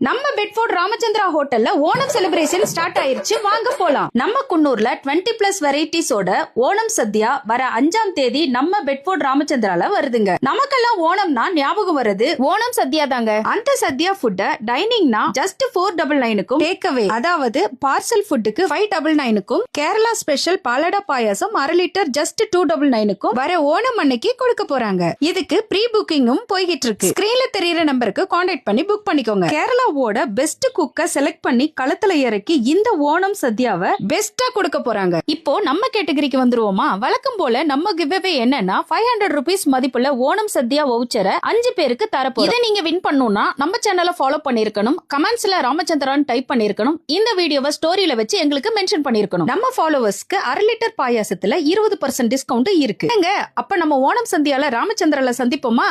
நம்ம பெட்ஃபோர்ட் ராமச்சந்திரா ஹோட்டல்ல Onam celebration start ஆயிருச்சு, வாங்க போலாம். நம்ம குன்னூர்ல 20+ வெரைட்டிஸோட ஓணம் சத்யா வர 5ஆம் தேதி நம்ம பெட்ஃபோர்ட் ராமச்சந்திரால வருதுங்க. நமக்கெல்லாம் ஓணம்னா ஞாபகம் வருது ஓணம் சத்யா தாங்க. அந்த சத்யா ஃபுட்ட டைனிங்னா ஜஸ்ட் 499க்கும், டேக் அவே அதாவது பார்சல் ஃபுட்டுக்கு 599க்கும், கேரளா ஸ்பெஷல் பாலடா பாயாசம் 1/2 லிட்டர் ஜஸ்ட் 299க்கும் வர ஓணம் அன்னைக்கு கொடுக்க போறாங்க. இதுக்கு ப்ரீ புக்கிங்கும் போய்கிட்டு இருக்கு. ஸ்கிரீன்ல தெரியுற நம்பருக்கு கான்டாக்ட் பண்ணி புக் பண்ணிக்கோங்க. கேரளா பெஸ்ட் குக்க செலக்ட் பண்ணி களத்துல இறக்கி இந்த ஓணம் சத்யாவை பெஸ்டா கொடுக்க போறாங்க. இப்போ நம்ம கேட்டகரிக்கு வந்துருவோமா? வழக்கம் போல நம்ம கிவ்அவே என்னன்னா 500 ரூபீஸ் மதிப்புள்ள ஓணம் சத்யா வவுச்சரை 5 பேருக்கு தரப்போம். இதை நீங்க வின் பண்ணணும்னா நம்ம சேனலை ஃபாலோ பண்ணிருக்கணும், கமெண்ட்ஸ்ல ராமச்சந்திரான் டைப் பண்ணிருக்கணும், இந்த வீடியோவை ஸ்டோரியில வச்சு எங்களுக்கு மென்ஷன் பண்ணிருக்கணும். நம்ம ஃபாலோவர்ஸ்க்கு 1/2 லிட்டர் பாயாசத்துல 20% டிஸ்கவுண்ட் இருக்கு. அப்ப நம்ம ஓணம் சந்தியால ராமச்சந்திரால சந்திப்போமா?